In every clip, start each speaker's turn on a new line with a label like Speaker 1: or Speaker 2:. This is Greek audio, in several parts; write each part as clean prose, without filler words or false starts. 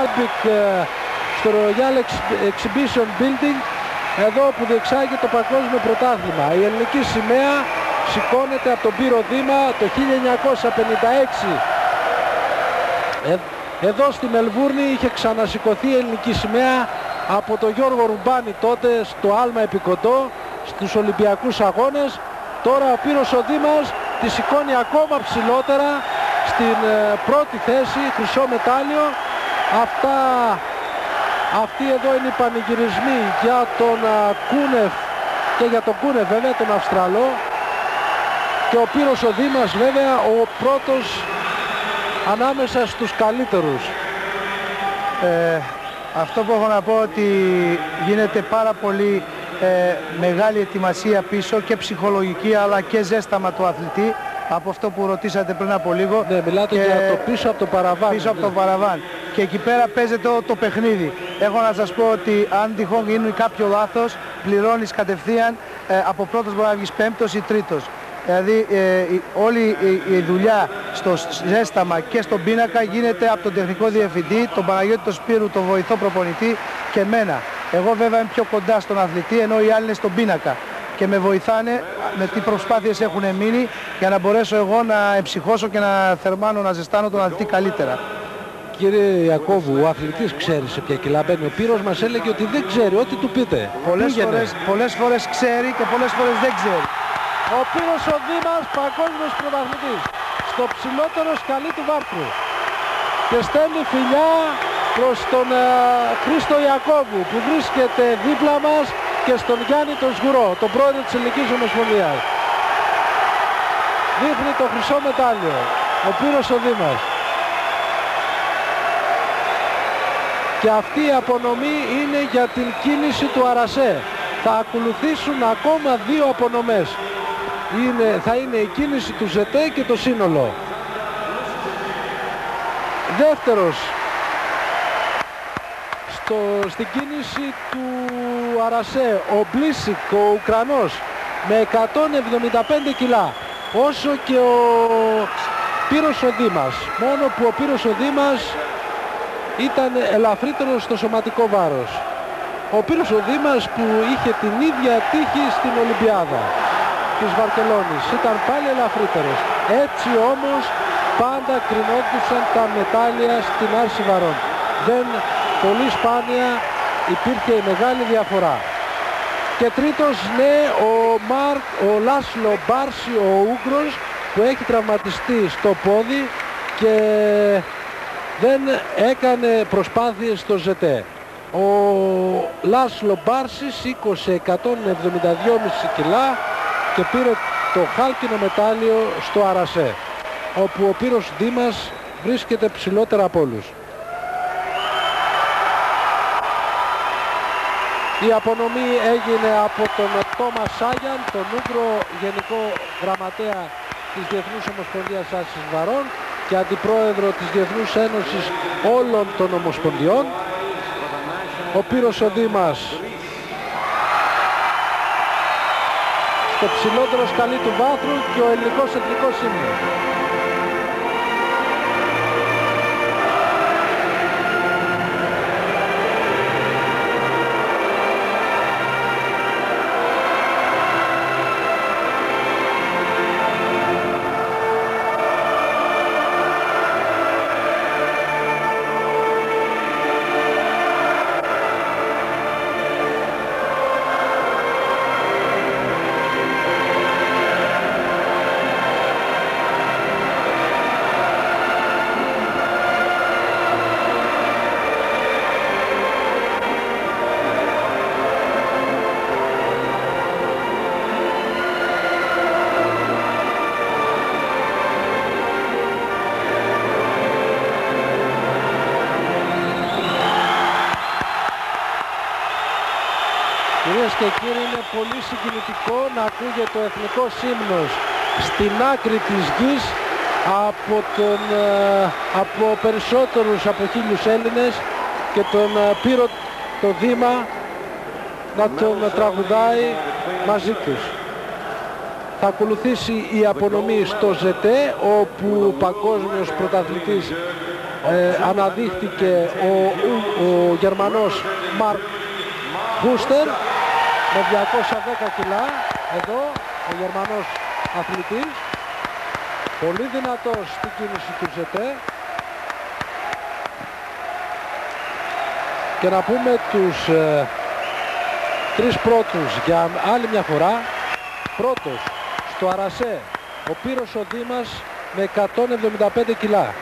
Speaker 1: Olympic, στο Royal Exhibition Building, εδώ που διεξάγει το παγκόσμιο πρωτάθλημα. Η ελληνική σημαία σηκώνεται από τον Πύρο Δήμα το 1956. Εδώ στη Μελβούρνη είχε ξανασηκωθεί η ελληνική σημαία από τον Γιώργο Ρουμπάνη τότε στο άλμα επικοντό στους Ολυμπιακούς Αγώνες. Τώρα ο Πύρος ο Δήμας τη σηκώνει ακόμα ψηλότερα στην πρώτη θέση, χρυσό μετάλλιο. Αυτοί εδώ είναι οι πανηγυρισμοί για τον Κούνεφ και για τον Κούνεφ βέβαια, τον Αυστραλό. Και ο Πύρος ο Δήμας βέβαια ο πρώτος ανάμεσα στους καλύτερους.
Speaker 2: Αυτό που έχω να πω ότι γίνεται πάρα πολύ μεγάλη ετοιμασία πίσω και ψυχολογική αλλά και ζέσταμα του αθλητή, από αυτό που ρωτήσατε πριν από λίγο.
Speaker 1: Ναι, μιλάτε για το πίσω από το παραβάν.
Speaker 2: Πίσω από το παραβάν. Και εκεί πέρα παίζεται το παιχνίδι. Έχω να σας πω ότι αν τυχόν γίνει κάποιο λάθος, πληρώνεις κατευθείαν, από πρώτος μπορεί να βγεις πέμπτος ή τρίτος. Δηλαδή όλη η δουλειά στο ζέσταμα και στον πίνακα γίνεται από τον τεχνικό διευθυντή, τον Παναγιώτη τον Σπύρου, τον βοηθό προπονητή και εμένα. Εγώ βέβαια είμαι πιο κοντά στον αθλητή, ενώ οι άλλοι είναι στον πίνακα. Και με βοηθάνε με τι προσπάθειες έχουν μείνει για να μπορέσω εγώ να εμψυχώσω και να θερμάνω, να ζεστάνω τον αθλητή καλύτερα.
Speaker 1: Κύριε Ιακώβου, ο αθλητής ξέρει σε ποια κιλά μπαίνει. Ο Πύρος μας έλεγε ότι δεν ξέρει, ό,τι του πείτε.
Speaker 2: Πολλές φορές ξέρει και πολλές φορές δεν ξέρει.
Speaker 1: Ο Πύρος ο Δήμας, παγκόσμιος πρωταθλητής, στο ψηλότερο σκαλί του βάρκου. Και στέλνει φιλιά προς τον Χρήστο Ιακώβου που βρίσκεται δίπλα μας και στον Γιάννη τον Σγουρό, τον πρόεδρο της Ελληνικής Ομοσπονδίας. Δείχνει το χρυσό μετάλλιο ο Πύρος ο Δήμας. Και αυτή η απονομή είναι για την κίνηση του Αρασέ. Θα ακολουθήσουν ακόμα 2 απονομές. Θα είναι η κίνηση του ΖΕΤΕ και το σύνολο. Δεύτερος στην κίνηση του Αρασέ ο Μπλίσικ, ο Ουκρανός, με 175 κιλά, όσο και ο Πύρος ο Δήμας, μόνο που ο Πύρος ο Δήμας ήταν ελαφρύτερος στο σωματικό βάρος. Ο Πύρος ο Δήμας που είχε την ίδια τύχη στην Ολυμπιάδα της Βαρκελόνης ήταν πάλι ελαφρύτερος. Έτσι όμως πάντα κρινόντουσαν τα μετάλλια στην άρση βαρών. Πολύ σπάνια υπήρχε μεγάλη διαφορά. Και τρίτος, ναι, ο Λάσλο Μπάρση, ο Ούγγρος, που έχει τραυματιστεί στο πόδι και δεν έκανε προσπάθειες στο ΖΕΤΕ. Ο Λάσλο Μπάρση σήκωσε 172,5 κιλά και πήρε το χάλκινο μετάλλιο στο Αρασέ, όπου ο Πύρος Δήμας βρίσκεται ψηλότερα από όλους. Η απονομή έγινε από τον Τόμας Σάγιαν, τον Ούγκρο Γενικό Γραμματέα της Διεθνούς Ομοσπονδίας Άρσης Βαρών και αντιπρόεδρο της Διεθνούς Ένωσης όλων των Ομοσπονδιών. Ο Πύρος ο Δήμας στο ψηλότερο σκαλί του βάθρου και ο ελληνικός εθνικός ύμνος. Κυρίες και κύριοι, είναι πολύ συγκινητικό να ακούγεται ο εθνικός ύμνος στην άκρη της γης από περισσότερους από 1.000 Έλληνες και τον Πύρο το Δήμα να τον τραγουδάει μαζί τους. Θα ακολουθήσει η απονομή στο ΖΕΤΕ, όπου ο παγκόσμιος πρωταθλητής αναδείχθηκε ο Γερμανός Μαρκ Χούστερ με 210 κιλά. Εδώ ο Γερμανός αθλητής, πολύ δυνατός στην κίνηση του ζετέ. Και να πούμε τους τρεις πρώτους για άλλη μια φορά. Πρώτος στο Αρασέ ο Πύρος ο Δήμας με 175 κιλά.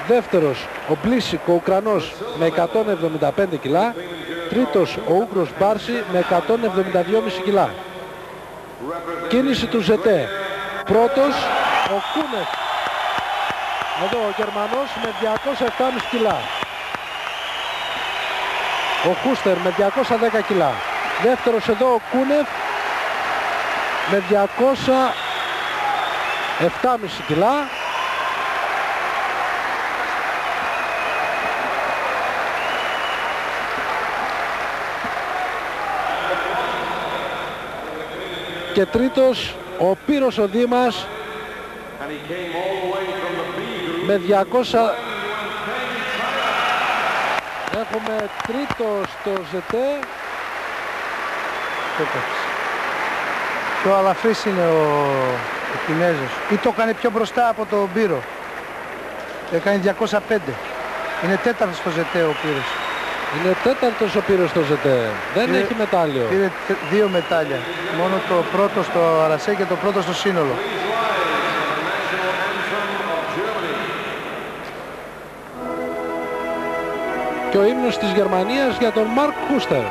Speaker 1: Δεύτερος ο Μπλίσικ ο Ουκρανός με 175 κιλά. Τρίτος ο Ούγγρος Μπάρση με 172,5 κιλά. Κίνηση του ζετέ. Πρώτος ο Κούνεφ, εδώ ο Γερμανός με 207,5 κιλά. Ο Χούστερ με 210 κιλά. Δεύτερος εδώ ο Κούνεφ με 207,5 κιλά. Και τρίτος ο Πύρος ο Δήμας με 200. Έχουμε τρίτο στο ζετέ.
Speaker 2: Πιο αλαφρύς είναι ο Κινέζος. Ή το έκανε πιο μπροστά από τον Πύρο. Έκανε 205. Είναι τέταρτος στο ζετέ ο Πύρος.
Speaker 1: Είναι τέταρτος ο Πύρος στο ζετέ. Δεν έχει μετάλλιο.
Speaker 2: Πήρε 2 μετάλλια. Μόνο το πρώτο στο Αρασέ και το πρώτο στο σύνολο.
Speaker 1: Και ο ύμνος της Γερμανίας για τον Μαρκ Χούστερ.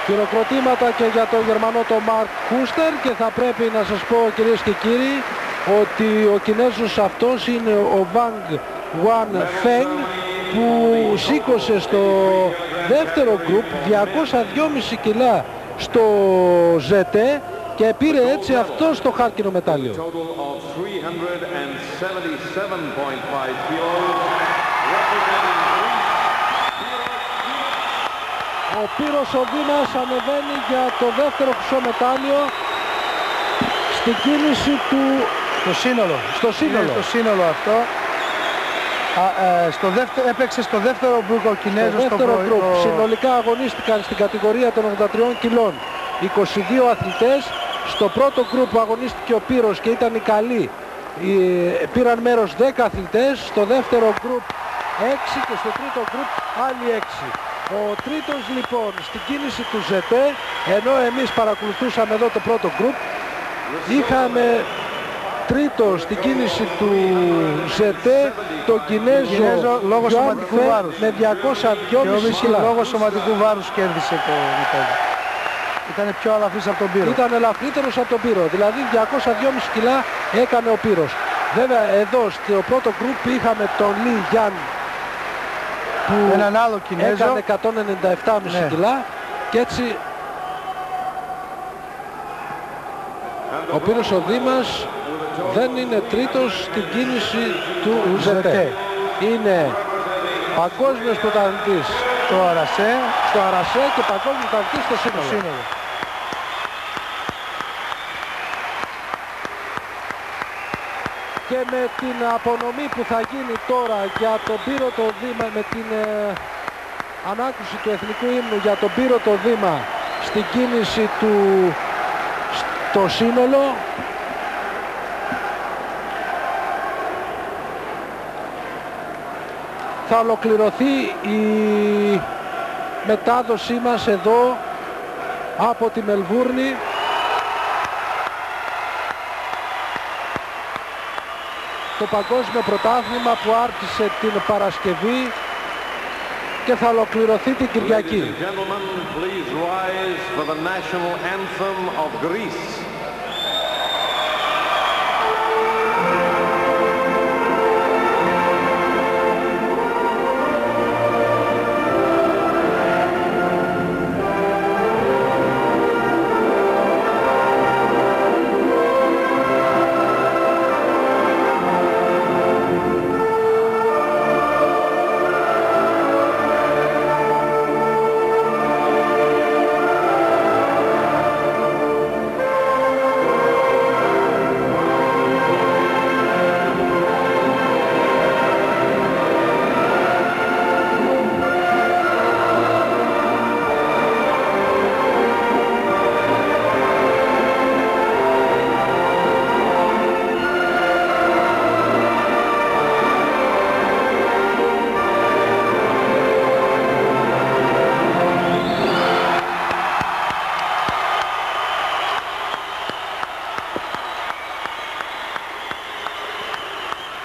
Speaker 1: Χειροκροτήματα και για τον Γερμανό τον Μαρκ Χούστερ, και θα πρέπει να σας πω, κυρίες και κύριοι, ότι ο Κινέζος αυτός είναι ο Βανγκ Ουαν Φενγκ, που σήκωσε στο δεύτερο γκρουπ 202,5 κιλά στο ζετέ και πήρε έτσι αυτό στο χάρκινο μετάλλιο. Ο Πύρος ο Δήμας ανεβαίνει για το δεύτερο χρυσό μετάλλιο στην κίνηση του...
Speaker 2: Στο σύνολο.
Speaker 1: Στο σύνολο.
Speaker 2: Είναι στο σύνολο αυτό. Έπαιξε στο δεύτερο γκρουπ ο Κινέζος.
Speaker 1: Στο δεύτερο γκρουπ. Συνολικά αγωνίστηκαν στην κατηγορία των 83 κιλών 22 αθλητές. Στο πρώτο γκρουπ που αγωνίστηκε ο Πύρος και ήταν οι καλοί, πήραν μέρος 10 αθλητές. Στο δεύτερο γκρουπ 6 και στο τρίτο γκρουπ άλλοι 6. Ο τρίτος λοιπόν στην κίνηση του ζετέ, ενώ εμείς παρακολουθούσαμε εδώ το πρώτο γκρουπ, είχαμε τρίτο στην κίνηση του ζετέ τον Κινέζο
Speaker 2: λόγω σωματικού βάρους
Speaker 1: με 202,5 κιλά.
Speaker 2: Λόγω σωματικού βάρους κέρδισε το μετάλλιο. Ήταν πιο ελαφρύς από τον Πύρο.
Speaker 1: Ήταν ελαφρύτερος από τον Πύρο, δηλαδή 202,5 κιλά έκανε ο Πύρος. Βέβαια εδώ στο πρώτο γκρουπ είχαμε τον Λι Γιάν, που
Speaker 2: έναν άλλο Κινέζο
Speaker 1: έκανε 197,5 κιλά, και έτσι ο Πύρος ο Δήμας δεν είναι τρίτος στην κίνηση του ζετέ. Είναι παγκόσμιος πρωταθλητής
Speaker 2: στο Αρασέ
Speaker 1: και παγκόσμιος πρωταθλητής στο σύνολο. Και με την απονομή που θα γίνει τώρα για τον Πύρο το Δήμα, με την ανάκουση του εθνικού ύμνου για τον Πύρο το Δήμα στην κίνηση του στο σύνολο. Θα ολοκληρωθεί η μετάδοσή μας εδώ από τη Μελβούρνη. Το παγκόσμιο πρωτάθλημα που άρχισε την Παρασκευή και θα ολοκληρωθεί την Κυριακή.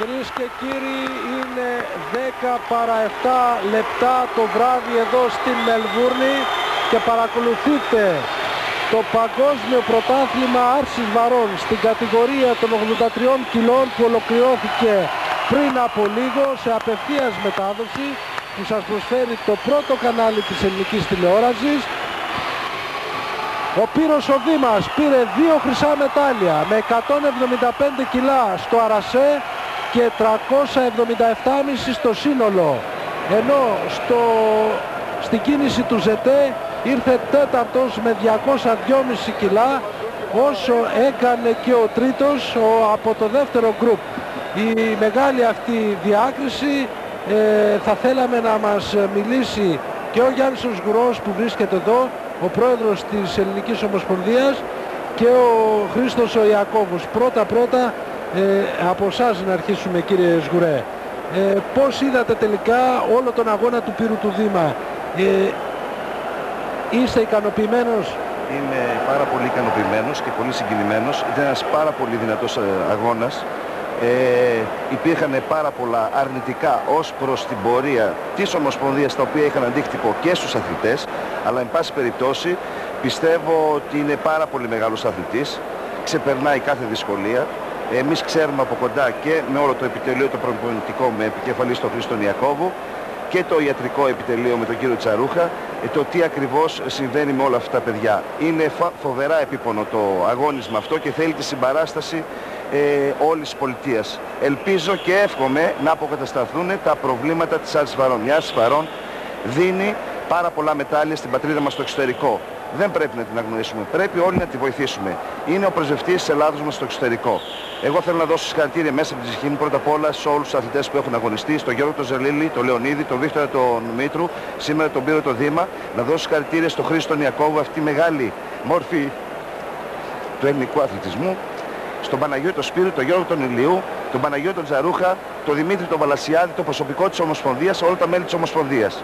Speaker 1: Κυρίες και κύριοι, είναι 10 παρά 7 λεπτά το βράδυ εδώ στην Μελβούρνη και παρακολουθείτε το παγκόσμιο πρωτάθλημα άρσης βαρών στην κατηγορία των 83 κιλών που ολοκληρώθηκε πριν από λίγο σε απευθείας μετάδοση που σας προσφέρει το πρώτο κανάλι της ελληνικής τηλεόρασης. Ο Πύρος ο Δήμας πήρε 2 χρυσά μετάλλια με 175 κιλά στο αρασέ και 377,5 στο σύνολο, ενώ στην κίνηση του ΖΕΤΕ ήρθε τέταρτος με 202,5 κιλά, όσο έκανε και ο τρίτος από το δεύτερο γκρουπ. Η μεγάλη αυτή διάκριση θα θέλαμε να μας μιλήσει και ο Γιάννης Γουρός που βρίσκεται εδώ, ο πρόεδρος της Ελληνικής Ομοσπονδίας, και ο Χρήστος ο Ιακώβος. Πρώτα από εσάς να αρχίσουμε, κύριε Σγουρέ. Πώς είδατε τελικά όλο τον αγώνα του Πύρου του Δήμα? Είστε ικανοποιημένος?
Speaker 3: Είμαι πάρα πολύ ικανοποιημένος και πολύ συγκινημένος. Ήταν ένας πάρα πολύ δυνατός αγώνας. Υπήρχαν πάρα πολλά αρνητικά ως προς την πορεία της Ομοσπονδίας, τα οποία είχαν αντίκτυπο και στους αθλητές, αλλά εν πάση περιπτώσει πιστεύω ότι είναι πάρα πολύ μεγάλος αθλητής, ξεπερνάει κάθε δυσκολία. Εμείς ξέρουμε από κοντά και με όλο το επιτελείο το προπονητικό με επικεφαλή στον Χρήστο Ιακώβου και το ιατρικό επιτελείο με τον κύριο Τσαρούχα, το τι ακριβώς συμβαίνει με όλα αυτά τα παιδιά. Είναι φοβερά επίπονο το αγώνισμα αυτό και θέλει τη συμπαράσταση όλης της πολιτείας. Ελπίζω και εύχομαι να αποκατασταθούν τα προβλήματα της άρσης βαρών. Η άρση βαρών δίνει πάρα πολλά μετάλλια στην πατρίδα μας στο εξωτερικό. Δεν πρέπει να την αγνοήσουμε. Πρέπει όλοι να τη βοηθήσουμε. Είναι ο πρεσβευτής της Ελλάδος μας στο εξωτερικό. Εγώ θέλω να δώσω συγχαρητήρια μέσα από τη ψυχή μου πρώτα απ' όλα σε όλους τους αθλητές που έχουν αγωνιστεί, στον Γιώργο τον Ζελίλη, τον Λεωνίδη, τον Βίκτορα τον Μήτρου, σήμερα τον Πύρο το Δήμα. Να δώσω συγχαρητήρια στον Χρήστο Ιακώβου, αυτή η μεγάλη μόρφη του ελληνικού αθλητισμού, στον Παναγιώτη τον Σπύρο, τον Γιώργο τον Ηλιού, τον Παναγιώτη τον Τζαρούχα, τον Δημήτρη τον Βαλασιάδη, το προσωπικό της Ομοσπονδίας, όλα τα μέλη της Ομοσπονδίας.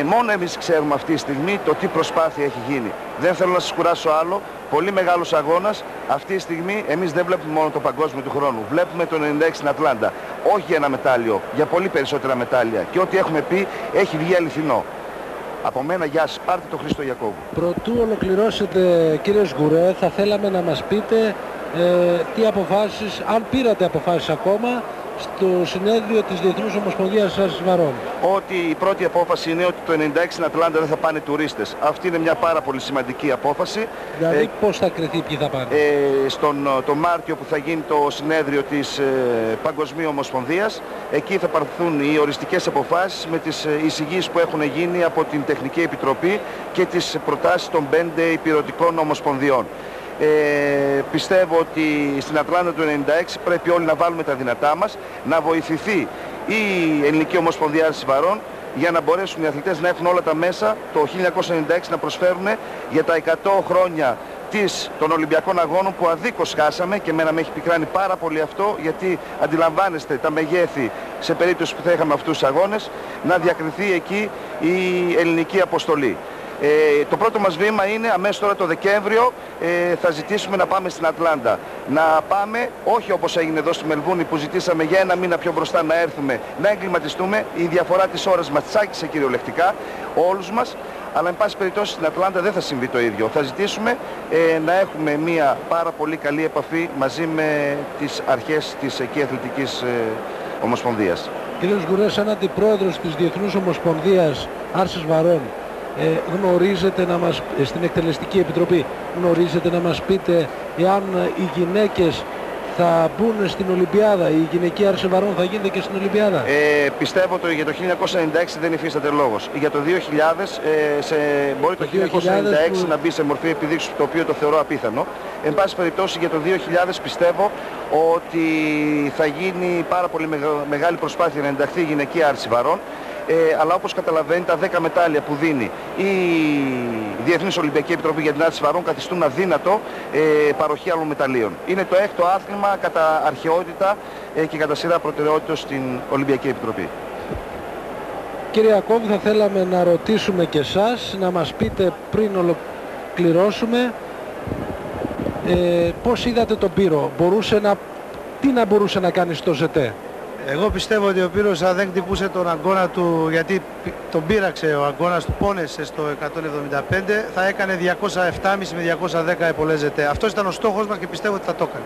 Speaker 3: Μόνο εμείς ξέρουμε αυτή τη στιγμή το τι προσπάθεια έχει γίνει. Δεν θέλω να σας κουράσω άλλο. Πολύ μεγάλος αγώνας. Αυτή τη στιγμή εμείς δεν βλέπουμε μόνο το παγκόσμιο του χρόνου. Βλέπουμε το 96 στην Ατλάντα. Όχι για ένα μετάλλιο, για πολύ περισσότερα μετάλλια. Και ό,τι έχουμε πει έχει βγει αληθινό. Από μένα γεια σας. Πάρτε τον Χρήστο Ιακώβου.
Speaker 1: Προτού ολοκληρώσετε, κύριε Σγουρέ, θα θέλαμε να μας πείτε τι αποφάσεις, αν πήρατε αποφάσεις ακόμα, στο συνέδριο της Διεθνούς Ομοσπονδίας Άρσης Βαρών.
Speaker 3: Ότι η πρώτη απόφαση είναι ότι το 96 στην Ατλάντα δεν θα πάνε τουρίστες. Αυτή είναι μια πάρα πολύ σημαντική απόφαση.
Speaker 1: Δηλαδή πώς θα κριθεί ποιοι θα πάνε?
Speaker 3: Το Μάρτιο που θα γίνει το συνέδριο της Παγκοσμίου Ομοσπονδίας, εκεί θα πάρθουν οι οριστικές αποφάσεις με τις εισηγήσεις που έχουν γίνει από την Τεχνική Επιτροπή και τις προτάσεις των 5 υπηρετικών ομοσπονδιών. Πιστεύω ότι στην Ατλάντα του 96 πρέπει όλοι να βάλουμε τα δυνατά μας, να βοηθηθεί η Ελληνική Ομοσπονδία Άρσης Βαρών για να μπορέσουν οι αθλητές να έχουν όλα τα μέσα το 1996 να προσφέρουν για τα 100 χρόνια των Ολυμπιακών Αγώνων που αδίκως χάσαμε, και εμένα με έχει πικράνει πάρα πολύ αυτό, γιατί αντιλαμβάνεστε τα μεγέθη σε περίπτωση που θα είχαμε αυτούς τους αγώνες, να διακριθεί εκεί η ελληνική αποστολή. Το πρώτο μας βήμα είναι αμέσως τώρα το Δεκέμβριο, θα ζητήσουμε να πάμε στην Ατλάντα. Να πάμε, όχι όπως έγινε εδώ στη Μελβούνι που ζητήσαμε για ένα μήνα πιο μπροστά να έρθουμε, να εγκληματιστούμε. Η διαφορά της ώρας μας τσάκισε κυριολεκτικά όλους μας, αλλά εν πάση περιπτώσει στην Ατλάντα δεν θα συμβεί το ίδιο. Θα ζητήσουμε να έχουμε μια πάρα πολύ καλή επαφή μαζί με τις αρχές της εκεί αθλητικής ομοσπονδίας.
Speaker 1: Κύριος Γκουρέ, σαν αντιπρόεδρος της Διεθνούς Ομοσπονδίας Άρσης Βαρών, γνωρίζετε να μας, στην Εκτελεστική Επιτροπή, γνωρίζετε να μας πείτε εάν οι γυναίκες θα μπουν στην Ολυμπιάδα, η γυναική άρση βαρών θα γίνεται και στην Ολυμπιάδα?
Speaker 3: Πιστεύω ότι για το 1996 δεν υφίσταται λόγος. Για το 2000 μπορεί το 1996 να μπει σε μορφή επιδείξεως, το οποίο το θεωρώ απίθανο. Εν πάση περιπτώσει για το 2000 πιστεύω ότι θα γίνει πάρα πολύ μεγάλη προσπάθεια να ενταχθεί η γυναική άρση βαρών. Αλλά όπως καταλαβαίνετε, τα 10 μετάλλια που δίνει η Διεθνής Ολυμπιακή Επιτροπή για την άρση βαρών καθιστούν αδύνατο παροχή άλλων μεταλλίων. Είναι το έκτο άθλημα κατά αρχαιότητα και κατά σειρά προτεραιότητας στην Ολυμπιακή Επιτροπή.
Speaker 1: Κύριε Ιακώβου, θα θέλαμε να ρωτήσουμε και εσάς, να μας πείτε πριν ολοκληρώσουμε, πώς είδατε τον Πύρο, τι να μπορούσε να κάνει στο ΖΕΤΕ?
Speaker 2: Εγώ πιστεύω ότι ο Πύρος, αν δεν χτυπούσε τον αγώνα του, γιατί τον πείραξε ο αγώνας του, πόνεσε στο 175, θα έκανε 207,5 με 210 επολέζεται. Αυτός ήταν ο στόχος μας και πιστεύω ότι θα το έκανε.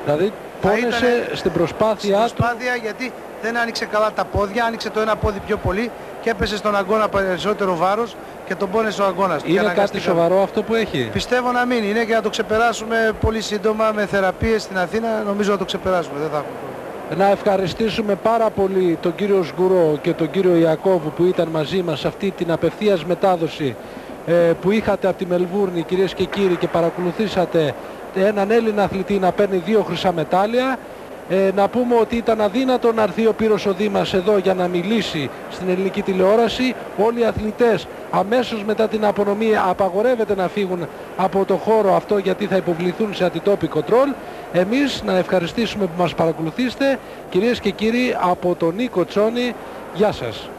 Speaker 1: Δηλαδή πόνεσε στην προσπάθεια του.
Speaker 2: Γιατί δεν άνοιξε καλά τα πόδια, άνοιξε το ένα πόδι πιο πολύ και έπεσε στον αγώνα περισσότερο βάρος και τον πόνεσε ο αγώνας.
Speaker 1: Είναι κάτι σοβαρό αυτό που έχει?
Speaker 2: Πιστεύω να μην είναι, και να το ξεπεράσουμε πολύ σύντομα με θεραπείες στην Αθήνα, νομίζω να το ξεπεράσουμε, δεν θα έχουμε πρόβλημα.
Speaker 1: Να ευχαριστήσουμε πάρα πολύ τον κύριο Σγουρό και τον κύριο Ιακώβου που ήταν μαζί μας σε αυτή την απευθείας μετάδοση που είχατε από τη Μελβούρνη, κυρίες και κύριοι, και παρακολουθήσατε έναν Έλληνα αθλητή να παίρνει 2 χρυσά μετάλλια. Να πούμε ότι ήταν αδύνατο να έρθει ο Πύρος ο Δήμας εδώ για να μιλήσει στην ελληνική τηλεόραση. Όλοι οι αθλητές αμέσως μετά την απονομή απαγορεύεται να φύγουν από το χώρο αυτό, γιατί θα υποβληθούν σε αντιτόπικο τρόλ. Εμείς να ευχαριστήσουμε που μας παρακολουθήσετε. Κυρίες και κύριοι, από τον Νίκο Τσόνη, γεια σας.